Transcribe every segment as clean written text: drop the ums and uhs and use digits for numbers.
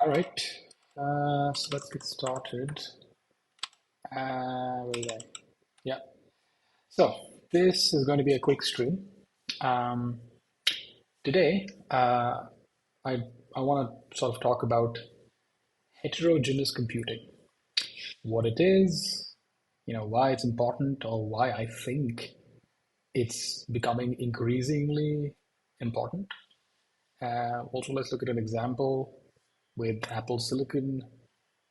All right, so let's get started. Where did I? Yeah. So this is going to be a quick stream. Um, Today, I I want to sort of talk about heterogeneous computing, what it is, why it's important, or why I think it's becoming increasingly important. Also, let's look at an example with Apple Silicon,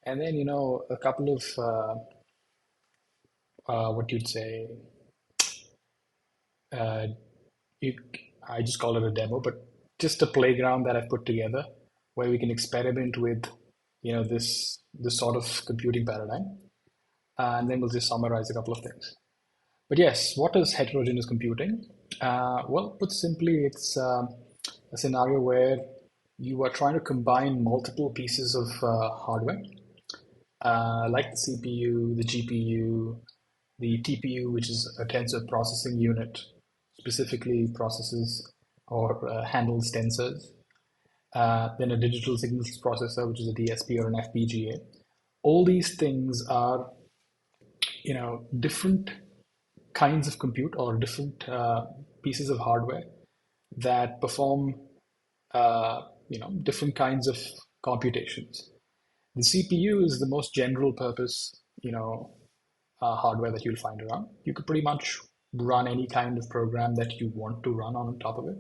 and then a couple of what you'd say. Uh, you, I just call it a demo, but just a playground that I've put together where we can experiment with, this sort of computing paradigm, and then we'll just summarize a couple of things. But yes, what is heterogeneous computing? Well, put simply, it's a scenario where you are trying to combine multiple pieces of hardware, like the CPU, the GPU, the TPU, which is a tensor processing unit, specifically processes or handles tensors. Then a digital signals processor, which is a DSP or an FPGA. All these things are, different kinds of compute or different pieces of hardware that perform, different kinds of computations. The CPU is the most general purpose, hardware that you'll find around. You could pretty much run any kind of program that you want to run on top of it.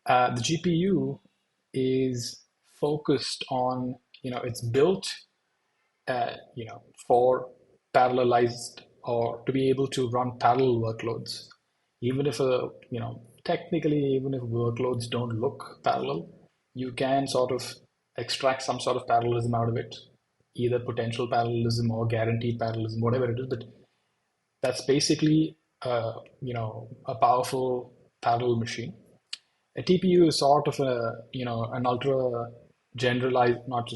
The GPU is focused on, it's built, for parallelized or to be able to run parallel workloads. Even if technically, even if workloads don't look parallel, you can sort of extract some sort of parallelism out of it, either potential parallelism or guaranteed parallelism, whatever it is. But that's basically, a powerful parallel machine. A TPU is sort of an ultra generalized, not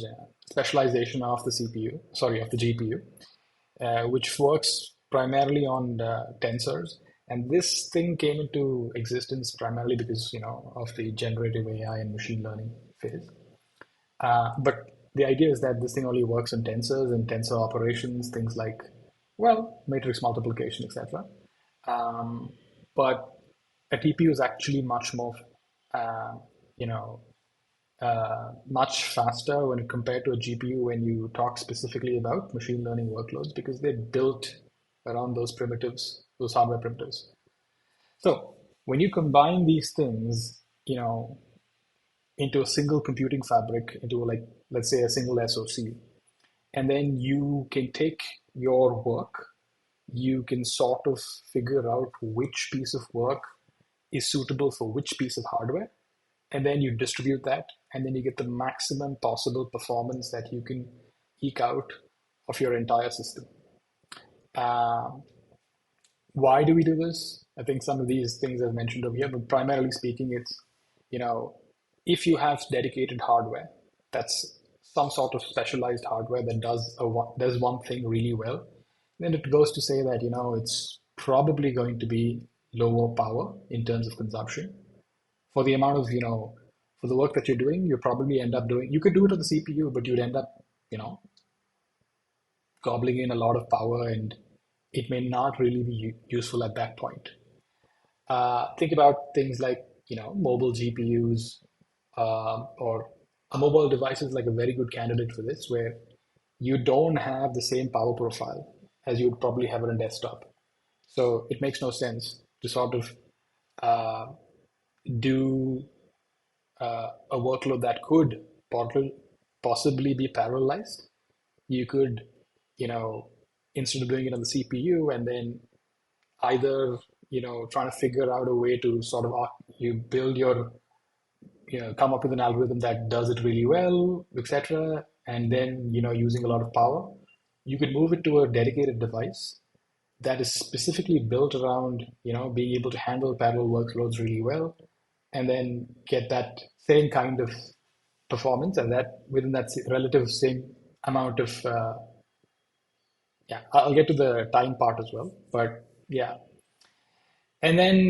specialization of the CPU, sorry, of the GPU, which works primarily on tensors. And this thing came into existence primarily because, of the generative AI and machine learning phase. But the idea is that this thing only works on tensors and tensor operations, things like, well, matrix multiplication, etc. Um, but a TPU is actually much more, uh, you know, much faster when compared to a GPU when you talk specifically about machine learning workloads because they're built around those primitives, those hardware primitives. So when you combine these things, into a single computing fabric, into like, let's say a single SoC, and then you can take your work, you can sort of figure out which piece of work is suitable for which piece of hardware, and then you distribute that, and then you get the maximum possible performance that you can eke out of your entire system. Um, why do we do this? I think some of these things I've mentioned over here, but primarily speaking, it's, you know, if you have dedicated hardware, that's some sort of specialized hardware that does one thing really well, then it goes to say that, it's probably going to be lower power in terms of consumption for the amount of, for the work that you're doing. You probably end up doing, you could do it on the CPU, but you'd end up, you know, gobbling in a lot of power, and it may not really be useful at that point. Think about things like, mobile GPUs, or a mobile device is like a very good candidate for this, where you don't have the same power profile as you would probably have on a desktop. So it makes no sense to sort of uh, do a workload that could possibly be parallelized. You could, you know, instead of doing it on the CPU and then either, trying to figure out a way to sort of you build your, come up with an algorithm that does it really well, etc. And then, using a lot of power, you could move it to a dedicated device that is specifically built around, being able to handle parallel workloads really well, and then get that same kind of performance and that within that relative same amount of yeah, I'll get to the time part as well, but yeah. And then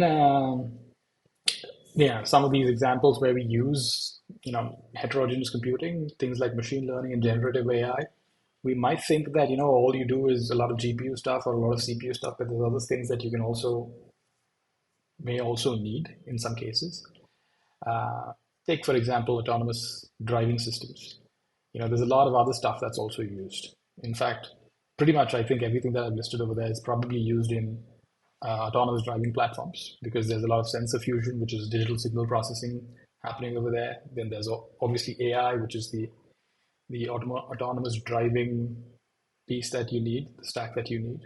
yeah, some of these examples where we use heterogeneous computing, things like machine learning and generative AI, we might think that, all you do is a lot of GPU stuff or a lot of CPU stuff, but there's other things that you may also need in some cases. Uh, Take, for example, autonomous driving systems. There's a lot of other stuff that's also used. In fact, pretty much I think everything that I've listed over there is probably used in autonomous driving platforms because there's a lot of sensor fusion, which is digital signal processing happening over there. Then there's obviously AI, which is the autonomous driving piece that you need, the stack that you need.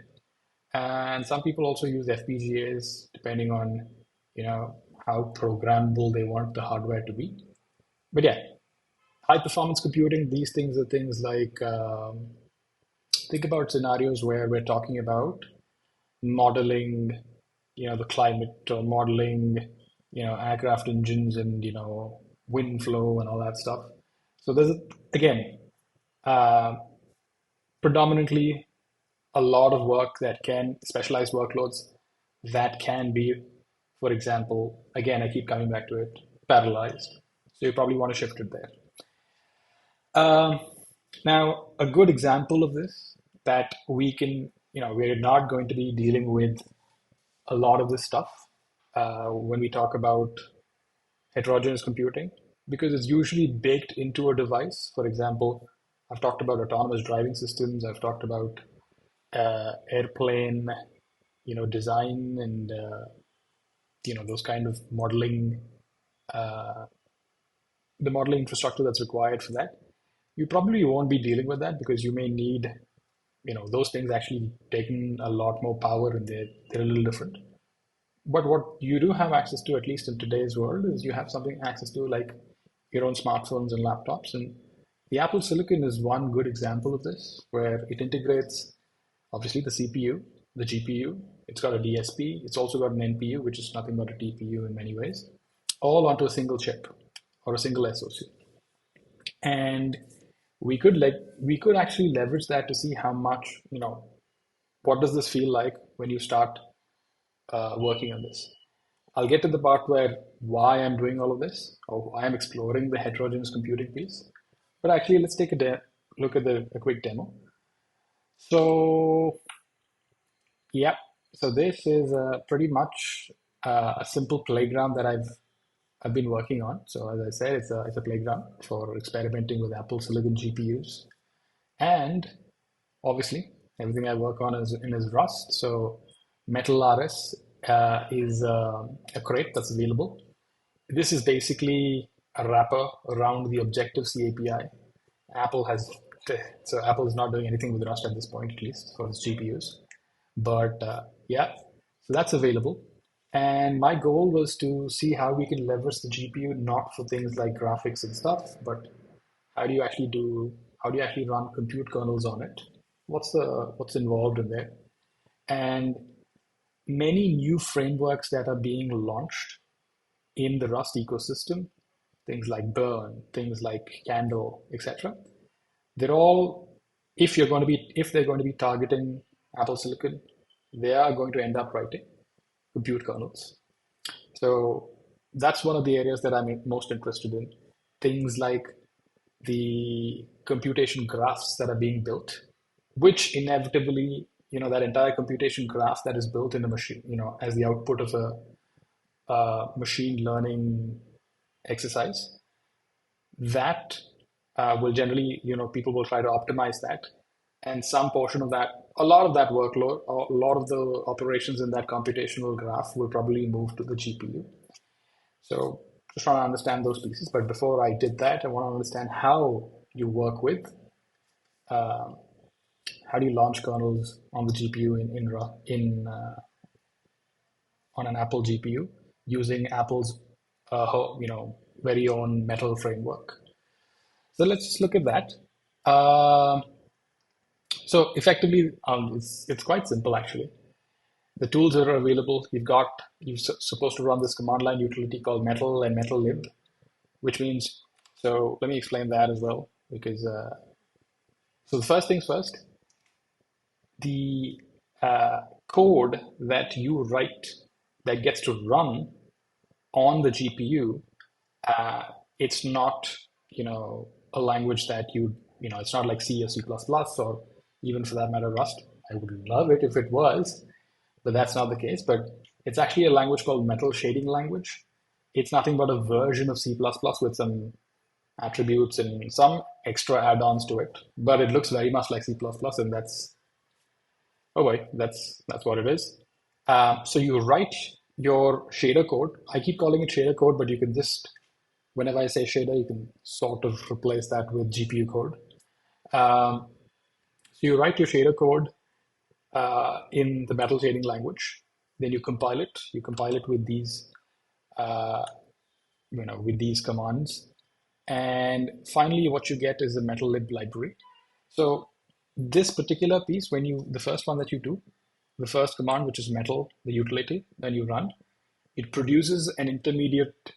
And some people also use FPGAs depending on, how programmable they want the hardware to be. But yeah, high performance computing, these things are things like, think about scenarios where we're talking about modeling, the climate or modeling, aircraft engines and, wind flow and all that stuff. So again, uh, predominantly a lot of work that can specialized workloads that can be, for example, again, I keep coming back to it, parallelized. So you probably want to shift it there. Um, Now, a good example of this that we're not going to be dealing with a lot of this stuff when we talk about heterogeneous computing because it's usually baked into a device. For example, I've talked about autonomous driving systems. I've talked about airplane, design and those kind of modeling, uh, the modeling infrastructure that's required for that. You probably won't be dealing with that because you may need, those things actually taking a lot more power and they're a little different. But what you do have access to, at least in today's world, is you have something access to like your own smartphones and laptops. And the Apple Silicon is one good example of this, where it integrates obviously the CPU, the GPU, it's got a DSP, it's also got an NPU, which is nothing but a TPU in many ways, all onto a single chip or a single SoC. And we could actually leverage that to see how much, what does this feel like when you start working on this. I'll get to the part where why I'm doing all of this, or why I'm exploring the heterogeneous computing piece. But actually, let's take look at a quick demo. So, yeah, so this is pretty much a simple playground that I've been working on. So as I said, it's a playground for experimenting with Apple Silicon GPUs, and obviously everything I work on is Rust. So Metal RS is a crate that's available. This is basically a wrapper around the Objective-C API. Apple has so Apple is not doing anything with Rust at this point, at least for its GPUs. But yeah, so that's available. And my goal was to see how we can leverage the GPU not for things like graphics and stuff, but how do you actually run compute kernels on it? What's involved in there? And many new frameworks that are being launched in the Rust ecosystem, things like Burn, things like Candle, etc. They're all, if they're going to be targeting Apple Silicon, they are going to end up writing compute kernels. So that's one of the areas that I'm most interested in. Things like the computation graphs that are being built, which inevitably, that entire computation graph that is built in a machine, as the output of a machine learning exercise, that will generally, people will try to optimize that. And some portion of that, a lot of that workload, or a lot of the operations in that computational graph will probably move to the GPU. So just trying to understand those pieces. But before I did that, I want to understand how you work with, uh, how do you launch kernels on the GPU on an Apple GPU using Apple's, very own Metal framework. So let's just look at that. Um so effectively, it's quite simple actually. The tools that are available, you're supposed to run this command line utility called metal and metal lib, which means, so let me explain that as well, because, so the first things first, the code that you write that gets to run on the GPU, uh, it's not, a language that it's not like C or C++ or even for that matter Rust. I would love it if it was, but that's not the case. But it's actually a language called metal shading language. It's nothing but a version of C++ with some attributes and some extra add-ons to it. But it looks very much like C++, and that's oh wait, that's what it is. So you write your shader code. I keep calling it shader code, but you can just whenever I say shader, you can sort of replace that with GPU code. Um, so you write your shader code in the metal shading language. Then you compile it. You compile it with uh, with these commands. And finally, what you get is a metal lib library. So this particular piece, the first one that you do, the first command, which is metal, the utility, then you run, it produces an intermediate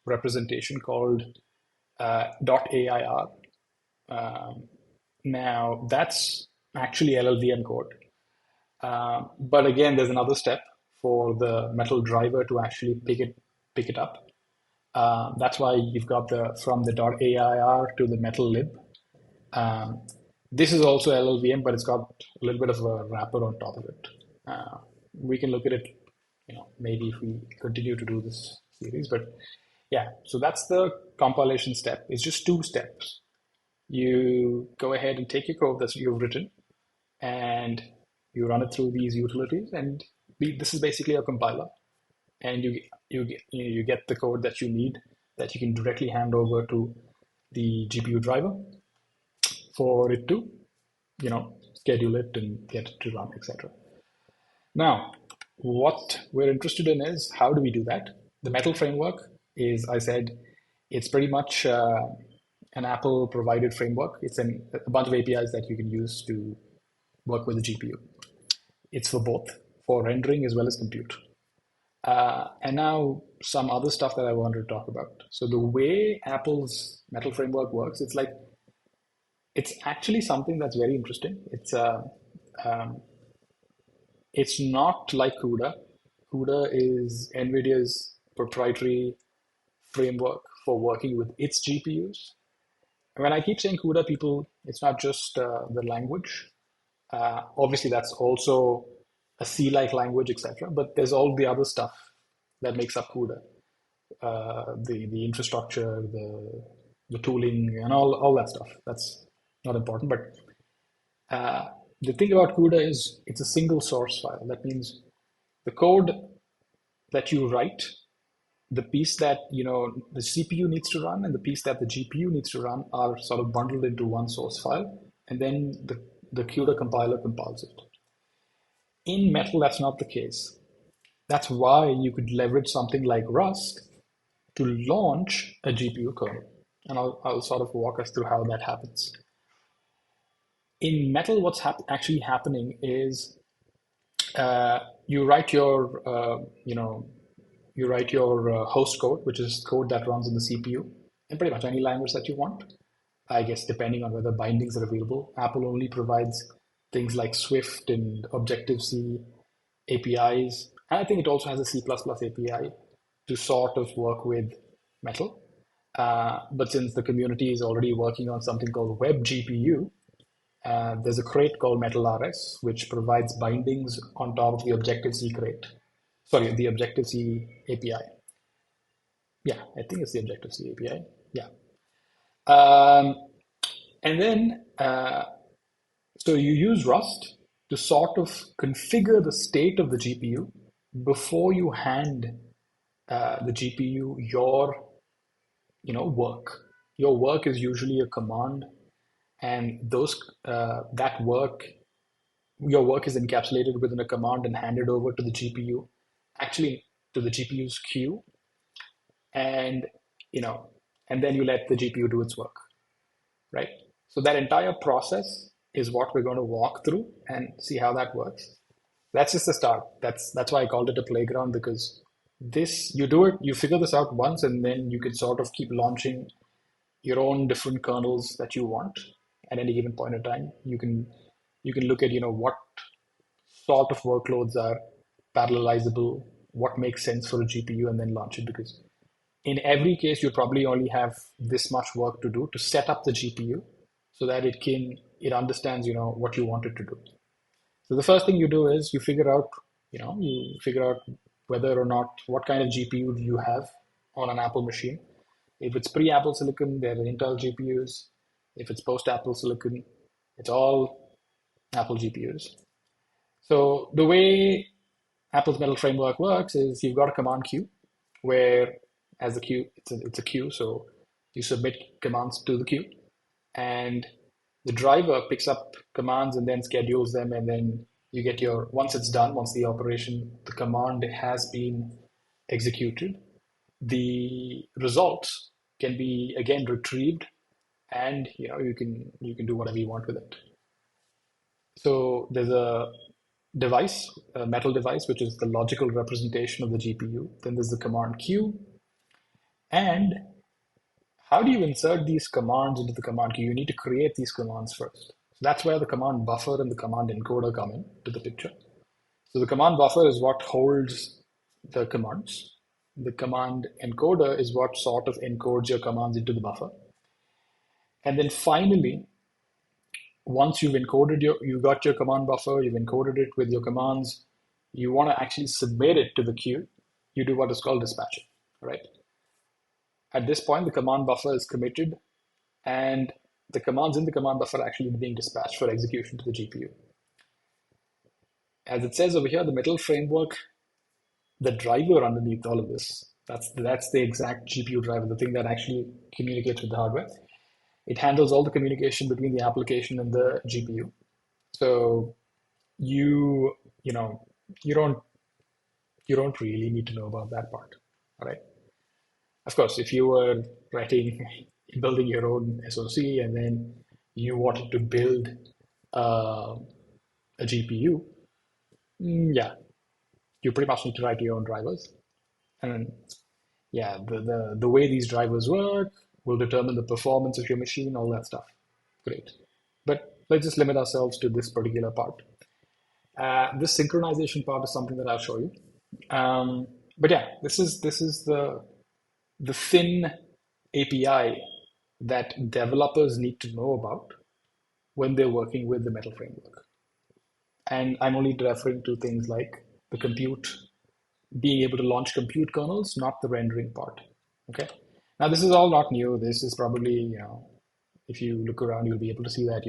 representation called .air. Um, Now that's actually LLVM code. But again, there's another step for the metal driver to actually pick it up. That's why you've got the from the .air to the metal lib. Um, this is also LLVM, but it's got a little bit of a wrapper on top of it. We can look at it, maybe if we continue to do this series. But yeah, so that's the compilation step. It's just two steps. You go ahead and take your code that you've written, and you run it through these utilities, and this is basically a compiler. And you get the code that you need that you can directly hand over to the GPU driver for it to, schedule it and get it to run, etc. Now, what we're interested in is how do we do that? The Metal framework is, I said, it's pretty much an Apple provided framework. It's a bunch of APIs that you can use to work with the GPU. It's for both, for rendering as well as compute. And now some other stuff that I wanted to talk about. So the way Apple's Metal framework works, it's actually something that's very interesting. Um, it's not like CUDA. CUDA is NVIDIA's proprietary framework for working with its GPUs. And when I keep saying CUDA, people, it's not just the language. Obviously, that's also a C-like language, etc. But there's all the other stuff that makes up CUDA, the infrastructure, the tooling, and all that stuff. That's not important. But the thing about CUDA is it's a single source file. That means the code that you write, the piece that the CPU needs to run, and the piece that the GPU needs to run are sort of bundled into one source file, and then the CUDA compiler compiles it. In Metal, that's not the case. That's why you could leverage something like Rust to launch a GPU kernel. And I'll sort of walk us through how that happens. In Metal, what's actually happening is you write your, host code, which is code that runs on the CPU, in pretty much any language that you want. I guess depending on whether bindings are available. Apple only provides things like Swift and Objective-C APIs. And I think it also has a C++ API to sort of work with Metal. But since the community is already working on something called Web GPU, there's a crate called MetalRS, which provides bindings on top of the Objective-C crate. Sorry, the Objective-C API. Yeah, I think it's the Objective-C API. Yeah. And then, so you use Rust to sort of configure the state of the GPU before you hand the GPU your, work. Your work is usually a command, and your work is encapsulated within a command and handed over to the GPU, actually to the GPU's queue, and and then you let the GPU do its work, right? So that entire process is what we're going to walk through and see how that works. That's just the start. That's why I called it a playground, because you figure this out once, and then you can sort of keep launching your own different kernels that you want at any given point in time. You can look at what sort of workloads are parallelizable, what makes sense for a GPU, and then launch it, because in every case, you probably only have this much work to do to set up the GPU so that it understands, what you want it to do. So the first thing you do is you figure out whether or not what kind of GPU do you have on an Apple machine. If it's pre-Apple silicon, they're Intel GPUs. If it's post-Apple silicon, it's all Apple GPUs. So the way Apple's Metal framework works is you've got a command queue where as the queue, it's a queue, so you submit commands to the queue, and the driver picks up commands and then schedules them, and then you get once it's done, once the command has been executed, the results can be again retrieved, and you can do whatever you want with it. So there's a metal device, which is the logical representation of the GPU. Then there's the command queue. And how do you insert these commands into the command queue? You need to create these commands first. So that's where the command buffer and the command encoder come into the picture. So the command buffer is what holds the commands. The command encoder is what sort of encodes your commands into the buffer. And then finally, once you got your command buffer, you've encoded it with your commands, you want to actually submit it to the queue, you do what is called dispatching, right? At this point, the command buffer is committed, and the commands in the command buffer are actually being dispatched for execution to the GPU. As it says over here, the Metal framework, the driver underneath all of this, that's the exact GPU driver, the thing that actually communicates with the hardware. It handles all the communication between the application and the GPU. So you don't really need to know about that part, all right? Of course, if you were building your own SoC and then you wanted to build a GPU, yeah, you pretty much need to write your own drivers. And yeah, the way these drivers work will determine the performance of your machine, all that stuff. Great. But let's just limit ourselves to this particular part. This synchronization part is something that I'll show you. But yeah, this is the thin API that developers need to know about when they're working with the Metal framework. And I'm only referring to things like the compute, being able to launch compute kernels, not the rendering part. Okay. Now, this is all not new. This is probably, if you look around, you'll be able to see that,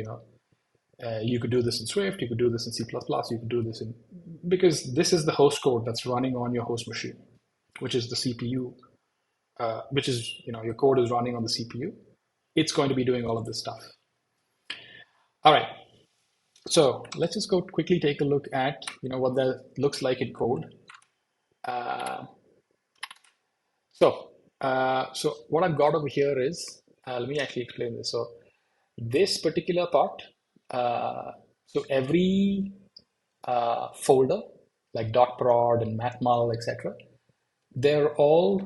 you could do this in Swift, you could do this in C++, you could do this because this is the host code that's running on your host machine, which is the CPU, which is, your code is running on the CPU. It's going to be doing all of this stuff. All right. So let's just go quickly take a look at, what that looks like in code. So what I've got over here is, let me actually explain this. So this particular part, so every folder like dotprod and matmul, etc., they're all,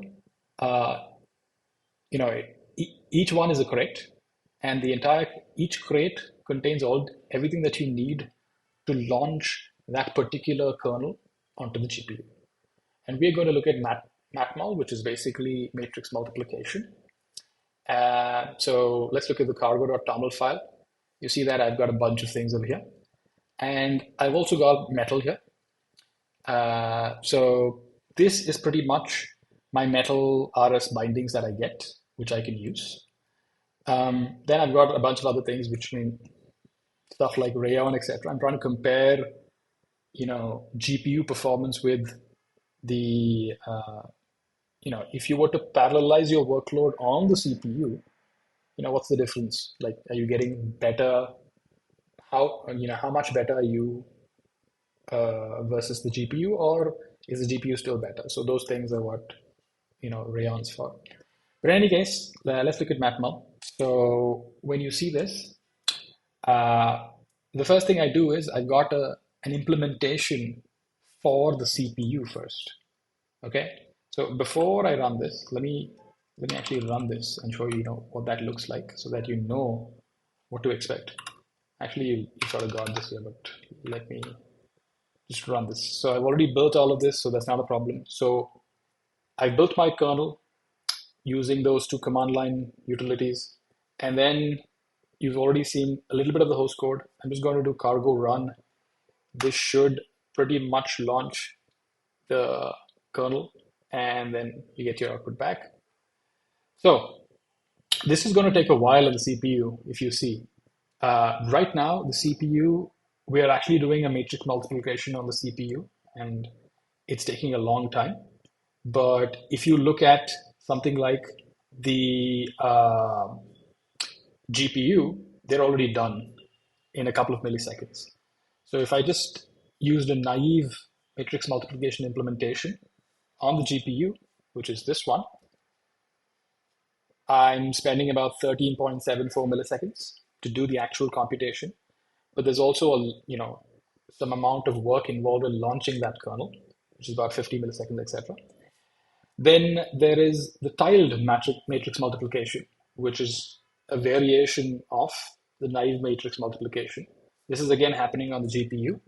each one is a crate, and each crate contains everything that you need to launch that particular kernel onto the GPU. And we're going to look at matmul, which is basically matrix multiplication. So let's look at the cargo.toml file. You see that I've got a bunch of things over here. And I've also got metal here. So this is pretty much my metal RS bindings that I get, which I can use. Then I've got a bunch of other things, which mean stuff like rayon, etc. I'm trying to compare, GPU performance with the, if you were to parallelize your workload on the CPU, what's the difference? Like, are you getting better? How much better are you versus the GPU, or is the GPU still better? So those things are what, rayon's for. But in any case, let's look at matmul. So when you see this, the first thing I do is I've got an implementation for the CPU first. Okay, so before I run this, let me actually run this and show you, what that looks like, so that you know what to expect. Actually, you sort of got this here, but let me just run this. So I've already built all of this, so that's not a problem. So I've built my kernel. using those two command line utilities. And then you've already seen a little bit of the host code. I'm just going to do cargo run. This should pretty much launch the kernel, and then you get your output back. So this is going to take a while on the CPU, if you see. Right now, the CPU, we are actually doing a matrix multiplication on the CPU, and it's taking a long time. But if you look at something like the GPU, they're already done in a couple of milliseconds. So if I just used a naive matrix multiplication implementation on the GPU, which is this one, I'm spending about 13.74 milliseconds to do the actual computation. But there's also some amount of work involved in launching that kernel, which is about 50 milliseconds, etc. Then there is the tiled matrix multiplication, which is a variation of the naive matrix multiplication. This is again happening on the GPU,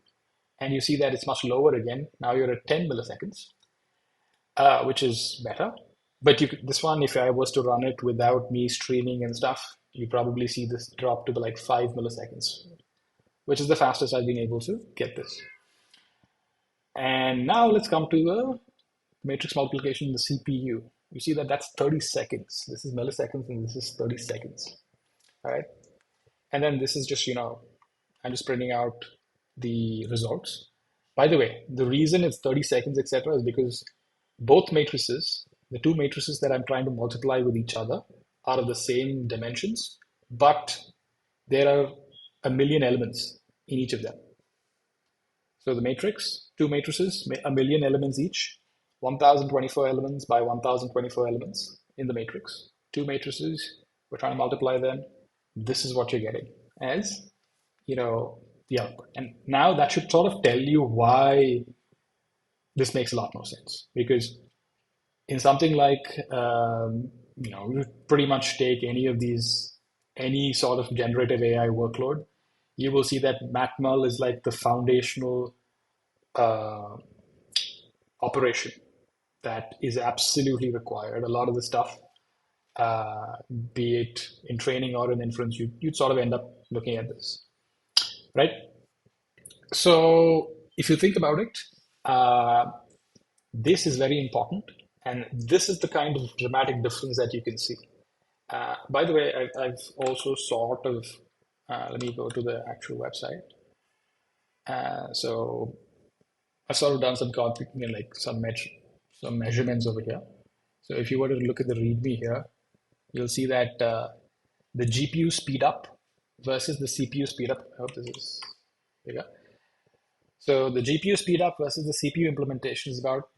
and you see that it's much lower again. Now you're at 10 milliseconds, which is better. But this one, if I was to run it without me streaming and stuff, you probably see this drop to like 5 milliseconds, which is the fastest I've been able to get this. And now let's come to the matrix multiplication in the CPU. You see that that's 30 seconds. This is milliseconds and this is 30 seconds. All right. And then this is just, I'm just printing out the results. By the way, the reason it's 30 seconds, etc., is because both matrices, the two matrices that I'm trying to multiply with each other, are of the same dimensions, but there are a million elements in each of them. So the matrix, two matrices, a million elements each, 1024 elements by 1024 elements in the matrix. Two matrices, we're trying to multiply them. This is what you're getting as, the output. And now that should sort of tell you why this makes a lot more sense. Because in something like, you pretty much take any sort of generative AI workload, you will see that matmul is like the foundational operation that is absolutely required. A lot of the stuff, be it in training or in inference, you'd sort of end up looking at this, right? So if you think about it, this is very important. And this is the kind of dramatic difference that you can see. By the way, I've also sort of, let me go to the actual website. So I've sort of done some like some measurements over here. So if you were to look at the README here, you'll see that the GPU speed up versus the CPU speed up. I hope this is bigger. So the GPU speed up versus the CPU implementation is about,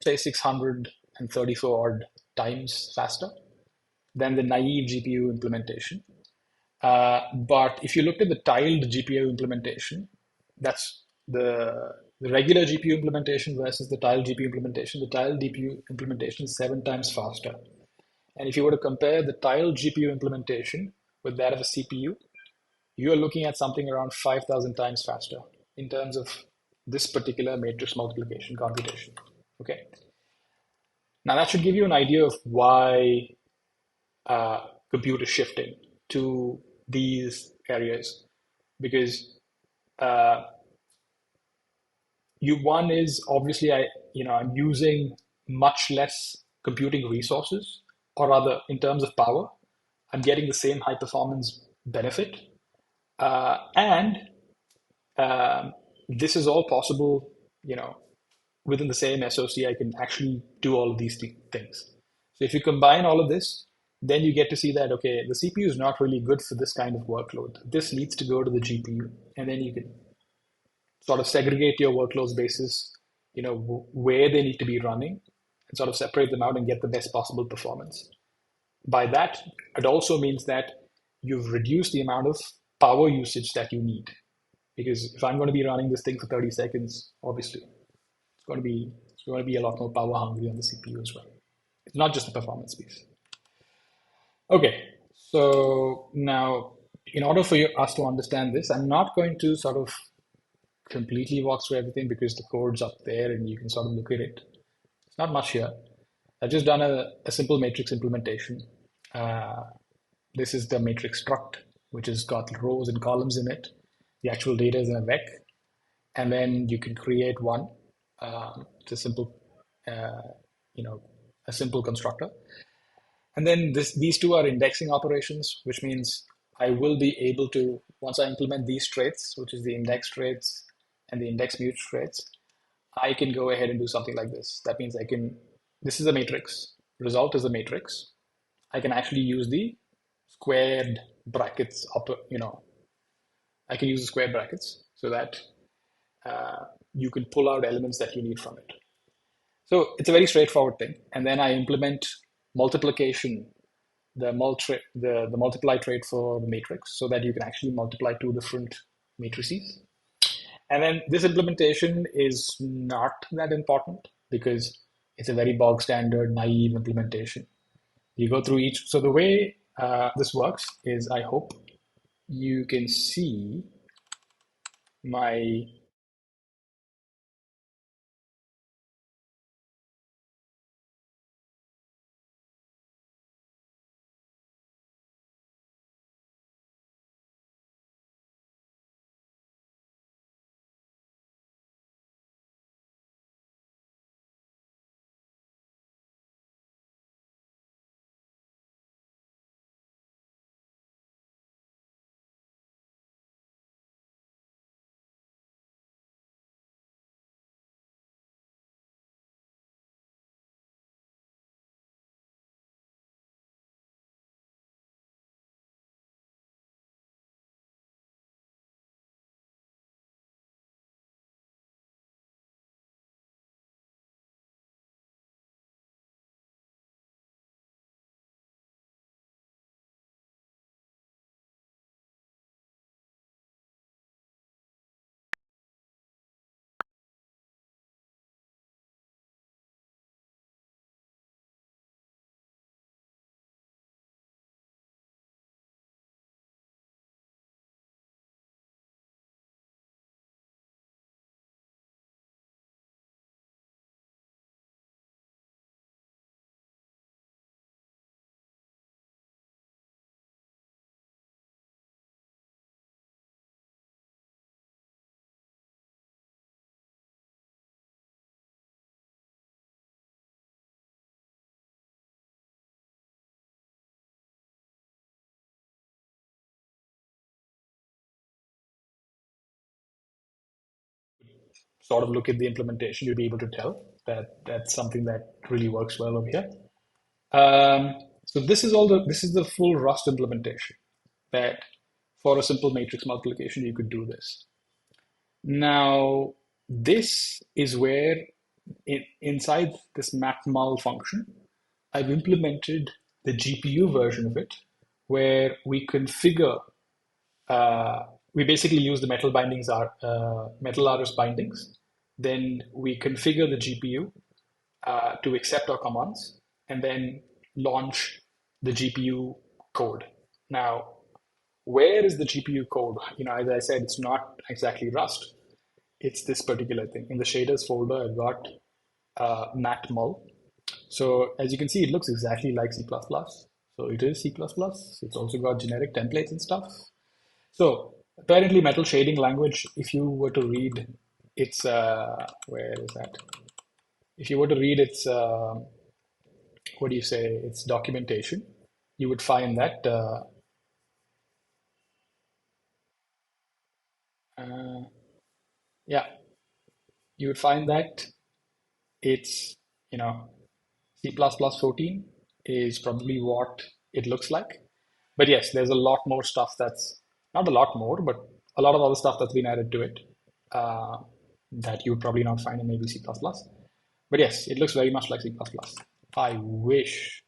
say, 634 odd times faster than the naive GPU implementation. But if you looked at the tiled GPU implementation, that's the regular GPU implementation versus the tiled GPU implementation. The tiled GPU implementation is 7 times faster. And if you were to compare the tiled GPU implementation with that of a CPU, you are looking at something around 5,000 times faster in terms of this particular matrix multiplication computation. Okay. Now that should give you an idea of why compute is shifting to these areas, because one is obviously I'm using much less computing resources, or rather in terms of power, I'm getting the same high performance benefit, and this is all possible, within the same SoC. I can actually do all of these things. So if you combine all of this, then you get to see that, okay, the CPU is not really good for this kind of workload. This needs to go to the GPU, and then you can sort of segregate your workloads basis, where they need to be running, and sort of separate them out and get the best possible performance. By that, it also means that you've reduced the amount of power usage that you need. Because if I'm going to be running this thing for 30 seconds, obviously, it's going to be a lot more power hungry on the CPU as well. It's not just the performance piece. Okay, so now in order for us to understand this, I'm not going to sort of completely walk through everything because the code's up there and you can sort of look at it. It's not much here. I've just done a simple matrix implementation. Uh, this is the matrix struct, which has got rows and columns in it. The actual data is in a vec, and then you can create one. It's a simple, uh, you know, a simple constructor. And then these two are indexing operations, which means I will be able to, once I implement these traits, which is the index traits and the index mute traits, I can go ahead and do something like this. That means this is a matrix. Result is a matrix. I can actually use the squared brackets up, I can use the square brackets so that you can pull out elements that you need from it. So it's a very straightforward thing. And then I implement multiplication, the multiply trait for the matrix so that you can actually multiply two different matrices. And then this implementation is not that important because it's a very bog standard, naive implementation. You go through each. So the way this works is I hope you can see my sort of look at the implementation, you'll be able to tell that that's something that really works well over here. So this is the full Rust implementation that for a simple matrix multiplication, you could do this. Now, this is where inside this matmul function, I've implemented the GPU version of it, where we configure, we basically use the metal RS bindings. Then we configure the GPU to accept our commands and then launch the GPU code. Now, where is the GPU code? As I said, it's not exactly Rust. It's this particular thing. In the shaders folder, I've got matmul. So as you can see, it looks exactly like C++. So it is C++. It's also got generic templates and stuff. So apparently metal shading language, if you were to read its, where is that? If you were to read its, what do you say, its documentation, you would find that, yeah, you would find that it's, C++ 14 is probably what it looks like. But yes, there's a lot more stuff that's not a lot more, but a lot of other stuff that's been added to it uh, that you would probably not find in maybe C++. But yes, it looks very much like C++. I wish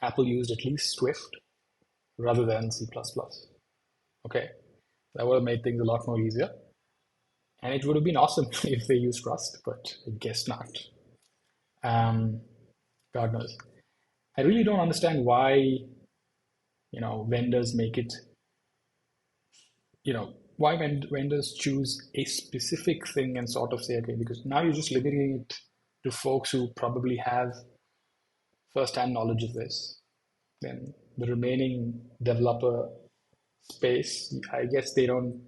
Apple used at least Swift rather than C++. Okay, that would have made things a lot more easier. And it would have been awesome if they used Rust, but I guess not. Um, God knows. I really don't understand why, vendors make it, why vendors choose a specific thing and sort of say, okay, because now you're just limiting it to folks who probably have first-hand knowledge of this. Then the remaining developer space, I guess they don't,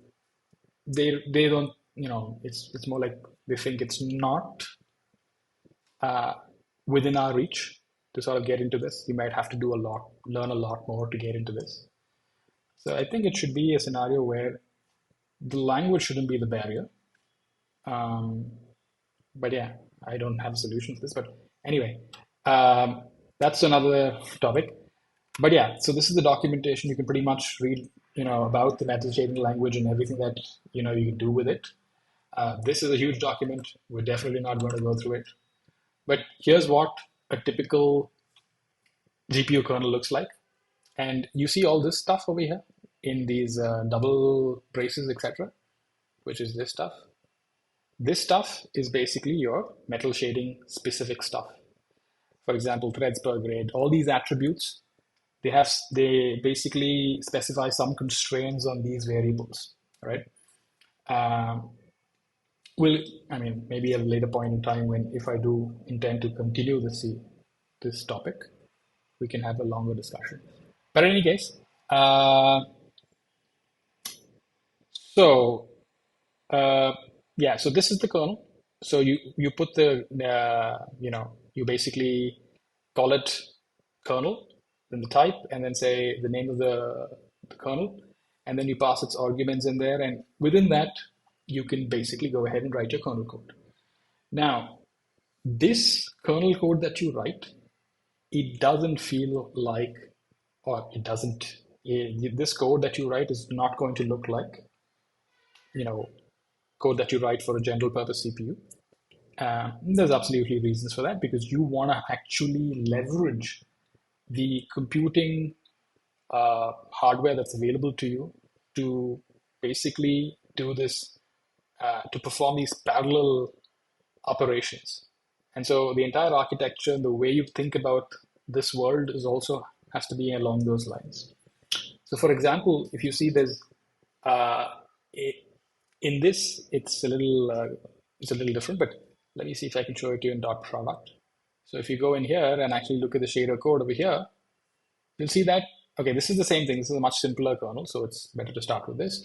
it's more like they think it's not uh, within our reach to sort of get into this. You might have to do a lot, learn a lot more to get into this. So I think it should be a scenario where the language shouldn't be the barrier. Um, but yeah, I don't have a solution to this. But anyway, that's another topic. But yeah, so this is the documentation. You can pretty much read, about the metal shading language and everything that you can do with it. This is a huge document. We're definitely not going to go through it. But here's what a typical GPU kernel looks like. And you see all this stuff over here in these double braces, etc., which is this stuff. This stuff is basically your metal shading specific stuff. For example, threads per grade, all these attributes, they basically specify some constraints on these variables, right? Um, will I mean maybe at a later point in time when if I do intend to continue this topic, we can have a longer discussion. But in any case, uh, so uh, yeah, so this is the kernel. So you put you basically call it kernel, then the type, and then say the name of the kernel, and then you pass its arguments in there, and within that, you can basically go ahead and write your kernel code. Now, this kernel code that you write, it doesn't feel like, or it doesn't, this code that you write is not going to look like, you know, code that you write for a general purpose CPU. There's absolutely reasons for that because you want to actually leverage the computing hardware that's available to you to basically do this, to perform these parallel operations. And so the entire architecture, the way you think about this world is also has to be along those lines. So for example, if you see there's uh, in this, it's a little different, but let me see if I can show it to you in dot product. So if you go in here and actually look at the shader code over here, you'll see that, okay, this is the same thing. This is a much simpler kernel, so it's better to start with this.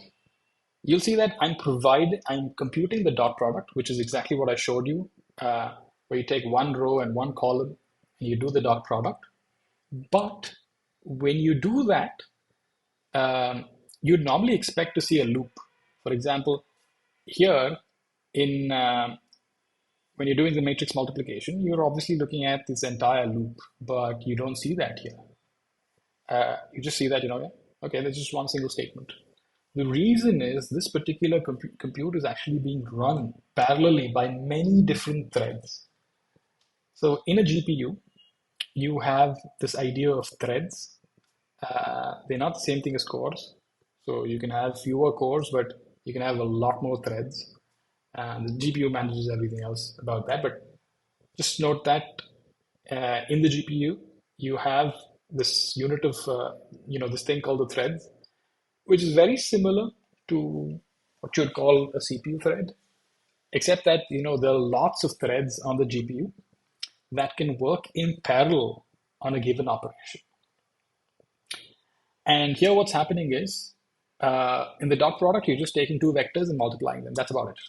You'll see that I'm computing the dot product, which is exactly what I showed you, where you take one row and one column and you do the dot product. But when you do that, you'd normally expect to see a loop. For example, here in when you're doing the matrix multiplication, you're obviously looking at this entire loop, but you don't see that here. You just see that, okay, there's just one single statement. The reason is this particular compute is actually being run parallelly by many different threads. So in a GPU, you have this idea of threads. They're not the same thing as cores. So you can have fewer cores, but you can have a lot more threads. And the GPU manages everything else about that. But just note that in the GPU, you have this unit of, this thing called the threads, which is very similar to what you'd call a CPU thread, except that, there are lots of threads on the GPU that can work in parallel on a given operation. And here what's happening is, in the dot product, you're just taking two vectors and multiplying them. That's about it.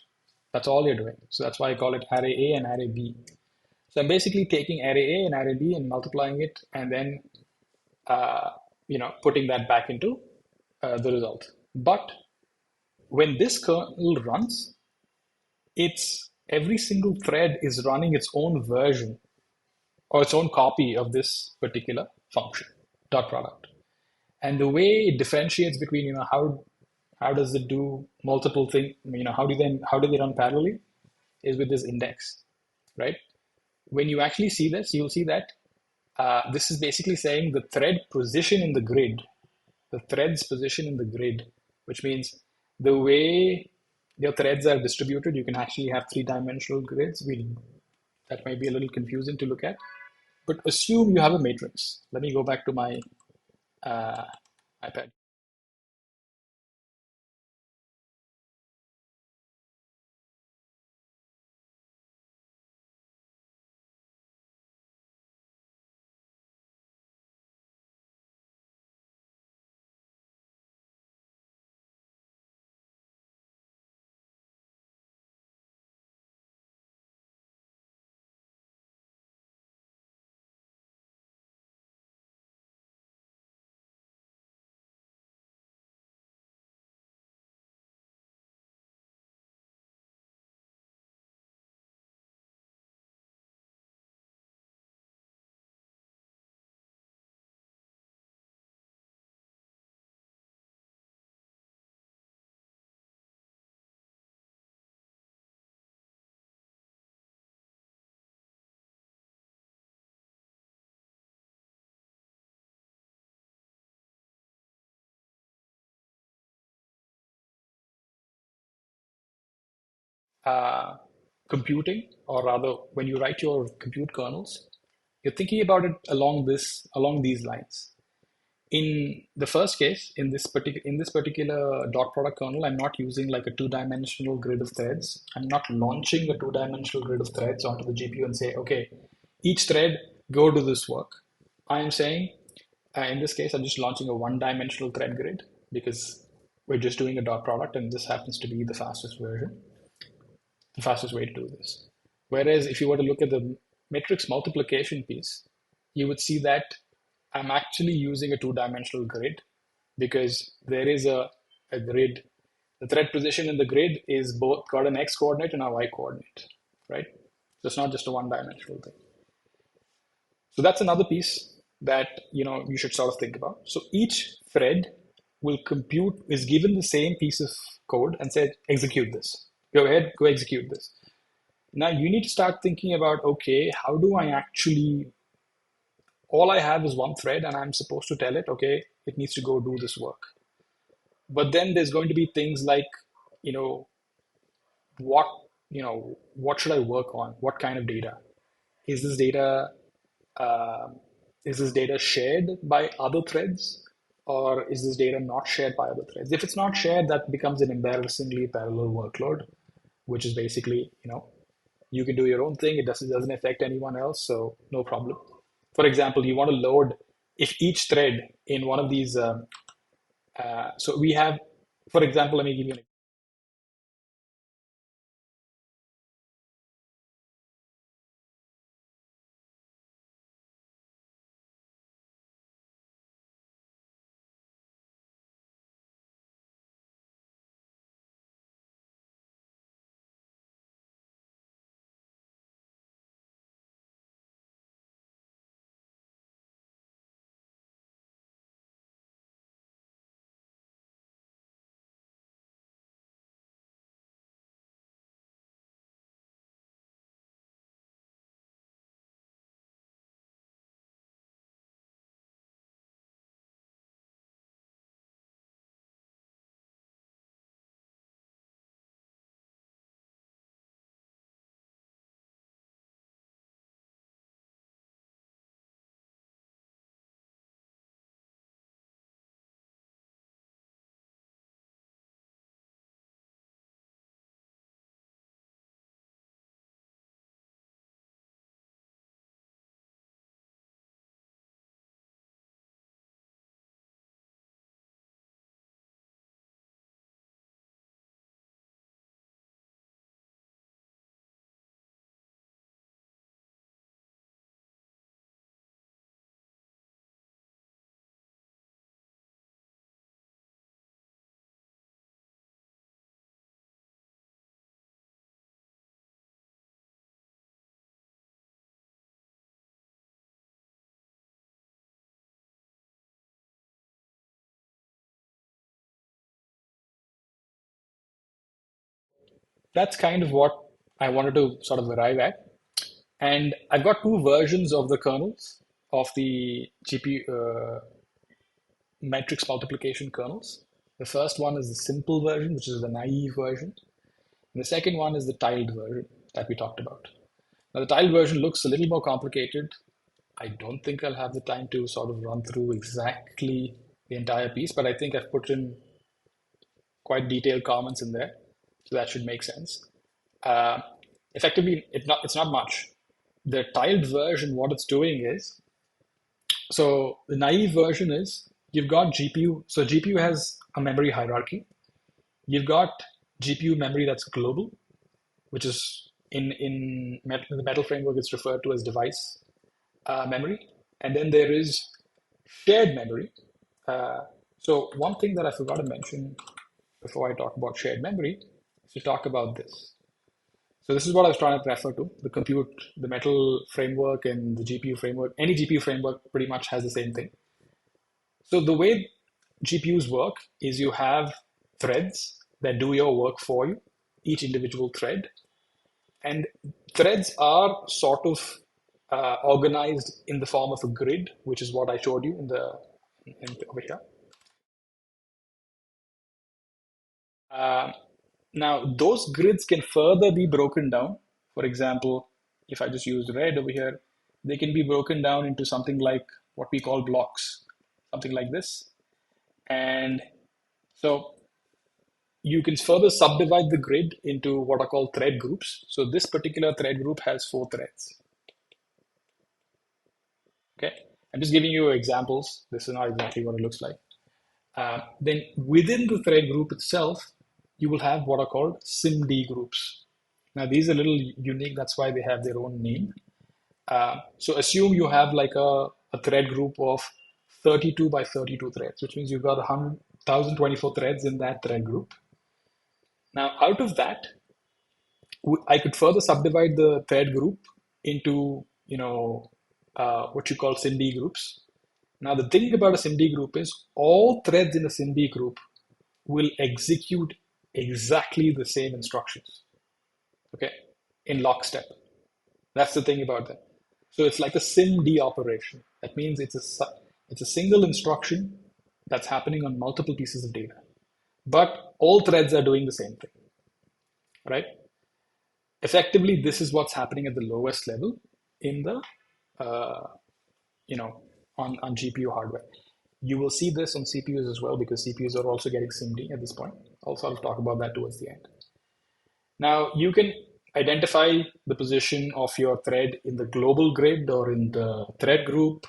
That's all you're doing. So that's why I call it array A and array B. So I'm basically taking array A and array B and multiplying it and then, putting that back into the result. But when this kernel runs, it's every single thread is running its own version or its own copy of this particular function, dot product. And the way it differentiates between, how does it do multiple things, how do they run parallelly is with this index, right? When you actually see this, you'll see that this is basically saying the thread position in the grid, the thread's position in the grid, which means the way your threads are distributed, you can actually have three-dimensional grids. That might be a little confusing to look at, but assume you have a matrix. Let me go back to my uh, iPad. uh, computing, or rather, when you write your compute kernels, you're thinking about it along these lines. In the first case, in this particular dot product kernel, I'm not using like a two-dimensional grid of threads. I'm not launching a two-dimensional grid of threads onto the GPU and say, okay, each thread go do this work. I'm saying, in this case, I'm just launching a one-dimensional thread grid because we're just doing a dot product, and this happens to be the fastest version, the fastest way to do this. Whereas if you were to look at the matrix multiplication piece, you would see that I'm actually using a two-dimensional grid because there is a grid. The thread position in the grid is both got an x coordinate and a y coordinate, right? So it's not just a one-dimensional thing. So that's another piece that you should sort of think about. So each thread will compute is given the same piece of code and said execute this. Go ahead, go execute this. Now you need to start thinking about, okay, how do I actually, all I have is one thread and I'm supposed to tell it, okay, it needs to go do this work. But then there's going to be things like, you know, what, what should I work on? What kind of data? Is this data, um is this data shared by other threads? Or is this data not shared by other threads? If it's not shared, that becomes an embarrassingly parallel workload, which is basically, you can do your own thing. It doesn't affect anyone else, so no problem. For example, you want to load if each thread in one of these. So we have, for example, let me give you an. That's kind of what I wanted to sort of arrive at. And I've got two versions of the kernels of the GPU matrix multiplication kernels. The first one is the simple version, which is the naive version. And the second one is the tiled version that we talked about. Now, the tiled version looks a little more complicated. I don't think I'll have the time to sort of run through exactly the entire piece, but I think I've put in quite detailed comments in there, so that should make sense. Uh, Effectively, it's not much. The tiled version, what it's doing is, so the naive version is you've got GPU. So GPU has a memory hierarchy. You've got GPU memory that's global, which is in the metal framework, it's referred to as device memory. And then there is shared memory. Uh, so one thing that I forgot to mention before I talk about shared memory is to talk about this. So this is what I was trying to refer to. The compute, the metal framework and the GPU framework, any GPU framework pretty much has the same thing. So the way GPUs work is you have threads that do your work for you, each individual thread. And threads are sort of organized in the form of a grid, which is what I showed you over here. Now, those grids can further be broken down. For example, if I just use red over here, they can be broken down into something like what we call blocks, something like this. And so you can further subdivide the grid into what are called thread groups. So this particular thread group has 4 threads. Okay, I'm just giving you examples. This is not exactly what it looks like. Then within the thread group itself, you will have what are called SIMD groups. Now these are a little unique. That's why they have their own name. So assume you have like a thread group of 32 by 32 threads, which means you've got 1,024 threads in that thread group. Now out of that, I could further subdivide the thread group into, what you call SIMD groups. Now, the thing about a SIMD group is all threads in a SIMD group will execute exactly the same instructions, okay, in lockstep. That's the thing about that. So it's like a SIMD operation. That means it's a single instruction that's happening on multiple pieces of data, but all threads are doing the same thing, right? Effectively, this is what's happening at the lowest level in the, uh, you know, on GPU hardware. You will see this on CPUs as well because CPUs are also getting SIMD at this point. I'll sort of talk about that towards the end. Now, you can identify the position of your thread in the global grid or in the thread group,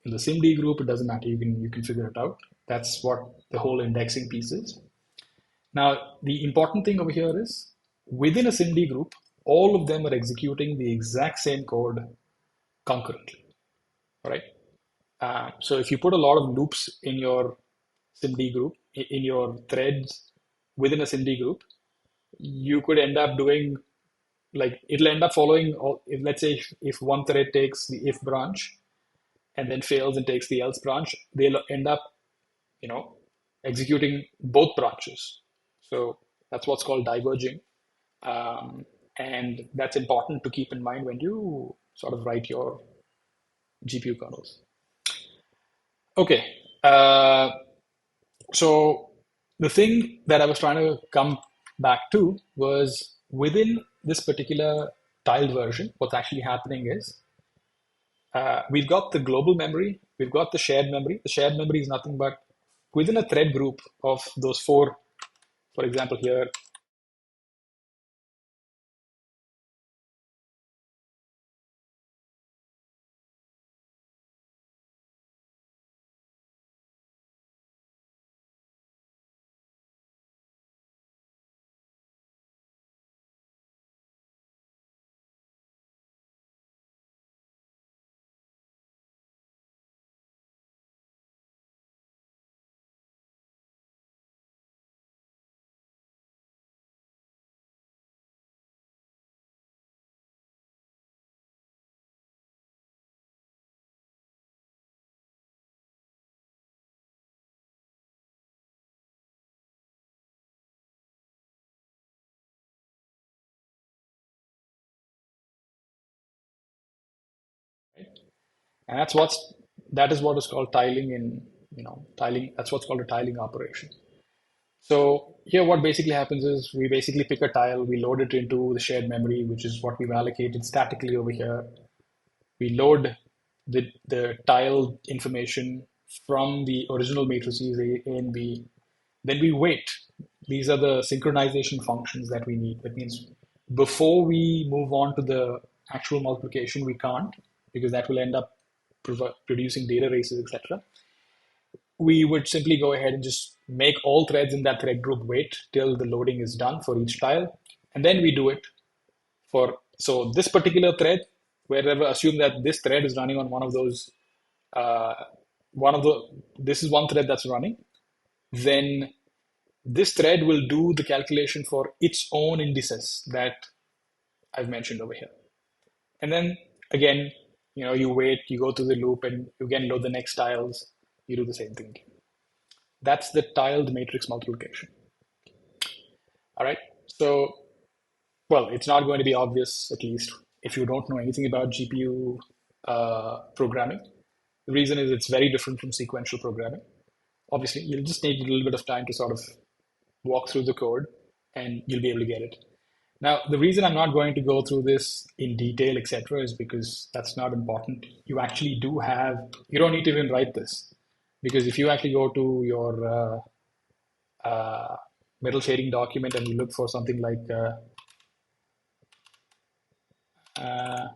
in the SIMD group. It doesn't matter. You can figure it out. That's what the whole indexing piece is. Now, the important thing over here is within a SIMD group, all of them are executing the exact same code concurrently, right? So if you put a lot of loops in your SIMD group, in your threads within a SIMD group, you could end up doing like it'll end up following. If, let's say if one thread takes the if branch and then fails and takes the else branch, they'll end up, you know, executing both branches. So that's what's called diverging. Um, and that's important to keep in mind when you sort of write your GPU kernels. Okay. So the thing that I was trying to come back to was within this particular tiled version, what's actually happening is we've got the global memory, we've got the shared memory. The shared memory is nothing but within a thread group of those 4, for example, here, and that is what is called tiling in, tiling. That's what's called a tiling operation. So here, what basically happens is we basically pick a tile, we load it into the shared memory, which is what we've allocated statically over here. We load the tile information from the original matrices A and B. Then we wait. These are the synchronization functions that we need. That means before we move on to the actual multiplication, we can't because that will end up producing data races, etc. We would simply go ahead and just make all threads in that thread group wait till the loading is done for each tile. And then we do it for, so this particular thread, wherever, assume that this thread is running on one of those, uh, this is one thread that's running, then this thread will do the calculation for its own indices that I've mentioned over here. And then again, you wait, you go through the loop and you again load the next tiles, you do the same thing. That's the tiled matrix multiplication. All right. So, well, it's not going to be obvious, at least if you don't know anything about GPU programming. The reason is it's very different from sequential programming. Obviously, you'll just need a little bit of time to sort of walk through the code. and you'll be able to get it. Now, the reason I'm not going to go through this in detail, etc., is because that's not important. You actually do have, you don't need to even write this. Because if you actually go to your metal shading document and you look for something like uh,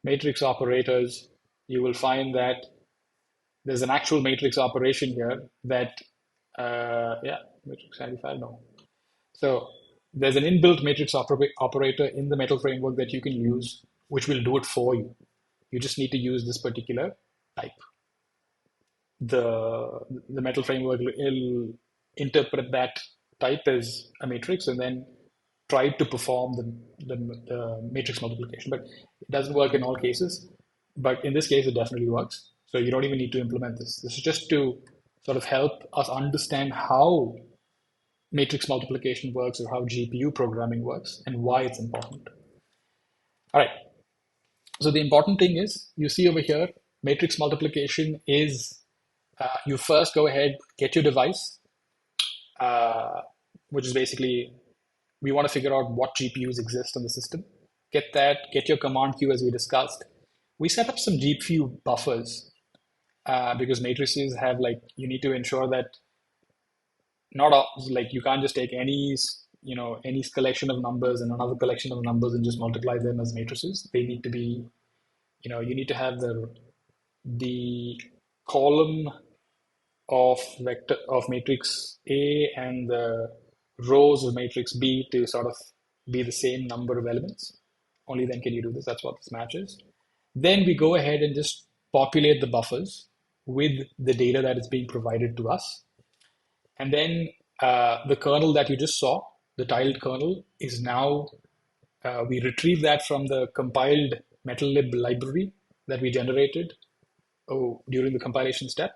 matrix operators, you will find that there's an actual matrix operation here that, yeah, matrix 95, no. So there's an inbuilt matrix operator in the metal framework that you can use, which will do it for you. You just need to use this particular type. The metal framework will interpret that type as a matrix and then try to perform the matrix multiplication. But it doesn't work in all cases. But in this case, it definitely works. So you don't even need to implement this. This is just to sort of help us understand how matrix multiplication works or how GPU programming works and why it's important. All right. So the important thing is, you see over here, matrix multiplication is you first go ahead, get your device, uh, which is basically, we want to figure out what GPUs exist on the system. Get that, get your command queue as we discussed. We set up some GPU buffers because matrices have like, you need to ensure that not all, like you can't just take any collection of numbers and another collection of numbers and just multiply them as matrices. They need to be, you need to have the column of vector of matrix A and the rows of matrix B to sort of be the same number of elements. Only then can you do this. That's what this matches. Then we go ahead and just populate the buffers with the data that is being provided to us. And then the kernel that you just saw, the tiled kernel, is now, we retrieve that from the compiled MetalLib library that we generated during the compilation step.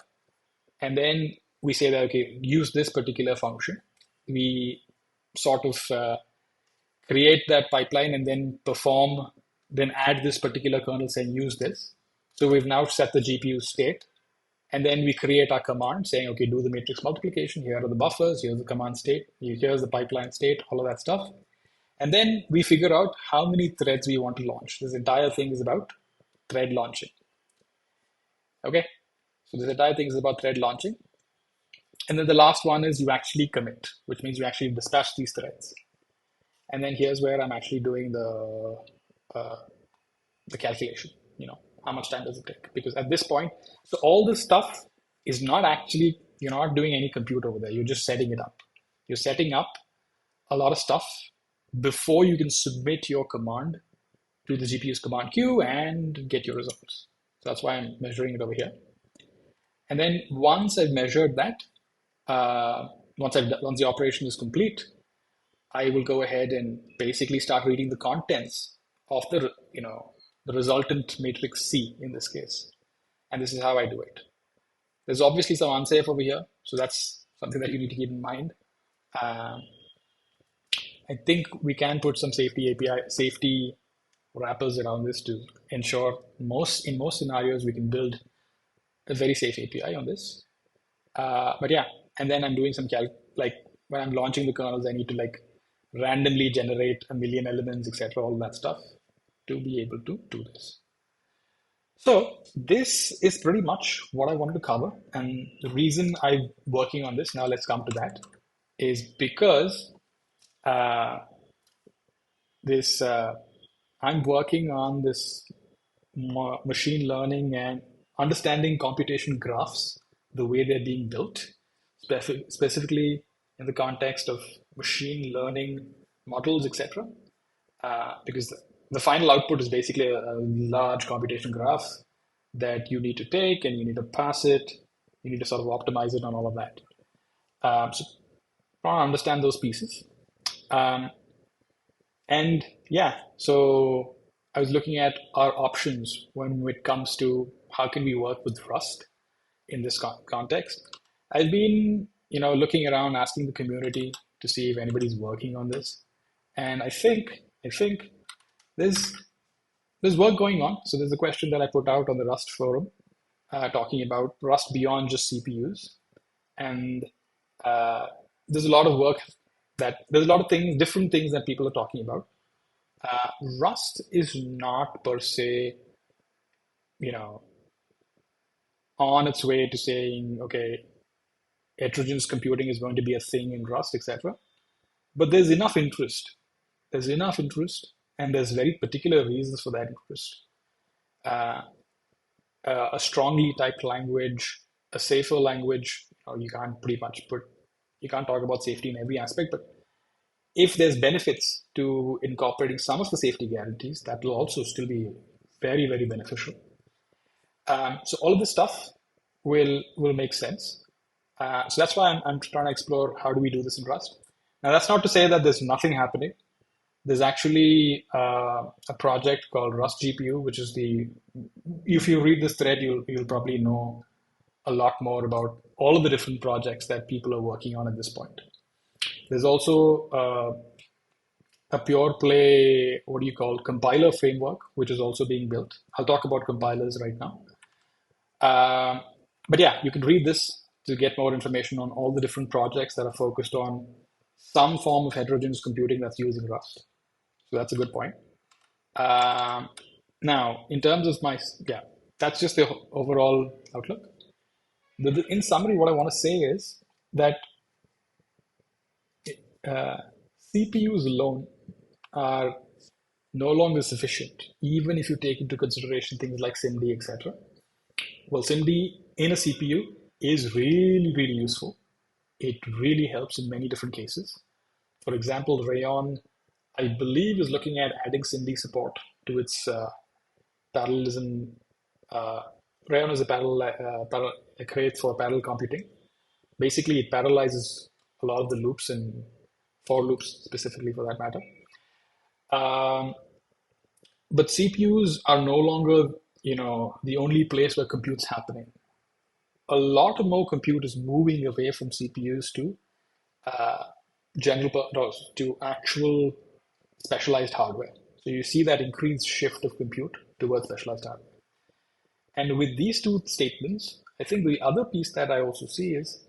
And then we say that, okay, use this particular function. We sort of create that pipeline and then then add this particular kernel saying use this. So we've now set the GPU state. And then we create our command saying, okay, do the matrix multiplication. Here are the buffers. Here's the command state. Here's the pipeline state, all of that stuff. And then we figure out how many threads we want to launch. This entire thing is about thread launching. Okay, so this entire thing is about thread launching. And then the last one is you actually commit, which means you actually dispatch these threads. And then here's where I'm actually doing the calculation. How much time does it take? Because at this point, so all this stuff is not actually, you're not doing any compute over there. You're just setting it up. You're setting up a lot of stuff before you can submit your command to the GPU's command queue and get your results. So that's why I'm measuring it over here. And then once I've measured that, once the operation is complete, I will go ahead and basically start reading the contents of the resultant matrix C in this case. And this is how I do it. There's obviously some unsafe over here, so that's something that you need to keep in mind. I think we can put some safety wrappers around this to ensure in most scenarios we can build a very safe API on this. But yeah, and then I'm doing some like when I'm launching the kernels, I need to like randomly generate a million elements, etc., all that stuff to be able to do this. So this is pretty much what I wanted to cover. And the reason I'm working on this, now let's come to that, is because I'm working on this machine learning and understanding computation graphs, the way they're being built, specifically in the context of machine learning models, etc. Because the final output is basically a large computation graph that you need to take and you need to pass it. You need to sort of optimize it and all of that. So I want to understand those pieces. And yeah, so I was looking at our options when it comes to how can we work with Rust in this context. I've been, looking around, asking the community to see if anybody's working on this, and I think there's work going on. So there's a question that I put out on the Rust forum, talking about Rust beyond just CPUs, and there's a lot of work there's a lot of things, different things that people are talking about. Uh, Rust is not per se, you know, on its way to saying, okay, heterogeneous computing is going to be a thing in Rust, etc. But there's enough interest. There's enough interest, and there's very particular reasons for that interest. Uh, a strongly typed language, a safer language, you can't pretty much you can't talk about safety in every aspect, but if there's benefits to incorporating some of the safety guarantees, that will also still be very, very beneficial. So all of this stuff will make sense. So that's why I'm trying to explore how do we do this in Rust. Now that's not to say that there's nothing happening. There's actually a project called Rust GPU, which is the if you read this thread, you'll probably know a lot more about all of the different projects that people are working on at this point. There's also a pure play, what do you call, compiler framework, which is also being built. I'll talk about compilers right now. Um, but yeah, you can read this to get more information on all the different projects that are focused on some form of heterogeneous computing that's using Rust. So that's a good point. Um, Now, in terms of yeah, that's just the overall outlook. In summary, what I want to say is that uh, CPUs alone are no longer sufficient, even if you take into consideration things like SIMD, etc. Well, SIMD in a CPU is really, really useful. It really helps in many different cases. For example, Rayon, I believe, is looking at adding SIMD support to its parallelism. Uh, Rayon is a crate for parallel computing. Basically, it parallelizes a lot of the loops and for loops specifically for that matter. Um, but CPUs are no longer, the only place where compute's happening. A lot more compute is moving away from CPUs to uh, to actual specialized hardware. So you see that increased shift of compute towards specialized hardware. And with these two statements, I think the other piece that I also see is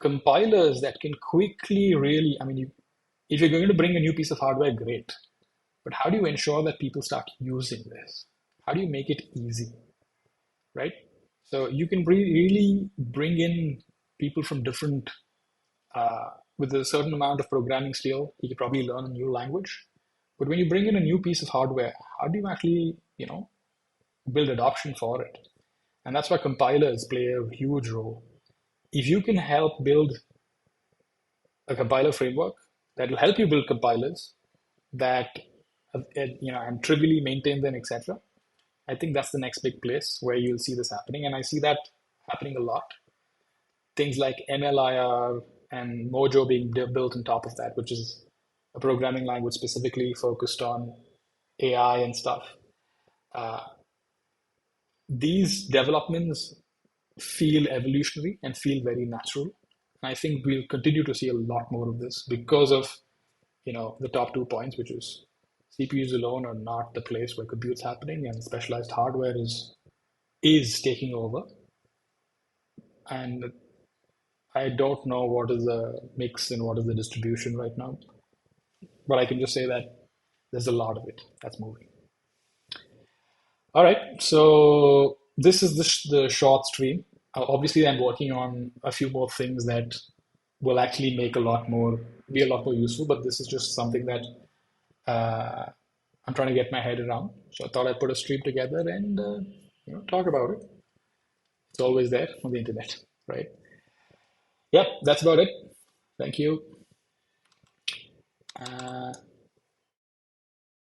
compilers that can quickly really, if you're going to bring a new piece of hardware, great. But how do you ensure that people start using this? How do you make it easy, right? So you can really bring in people from different, with a certain amount of programming skill, you could probably learn a new language. But when you bring in a new piece of hardware, how do you actually, build adoption for it? And that's why compilers play a huge role. If you can help build a compiler framework that will help you build compilers that, and trivially maintain them, etc. I think that's the next big place where you'll see this happening. And I see that happening a lot. Things like MLIR and Mojo being built on top of that, which is a programming language specifically focused on AI and stuff. Uh, these developments feel evolutionary and feel very natural. And I think we'll continue to see a lot more of this because of, the top 2 points, which is CPUs alone are not the place where compute's happening, and specialized hardware is taking over. And I don't know what is the mix and what is the distribution right now, but I can just say that there's a lot of it that's moving. All right, so this is the short stream. Obviously, I'm working on a few more things that will actually be a lot more useful, but this is just something that uh, I'm trying to get my head around. So I thought I'd put a stream together and talk about it. It's always there on the internet, right? Yep, that's about it. Thank you.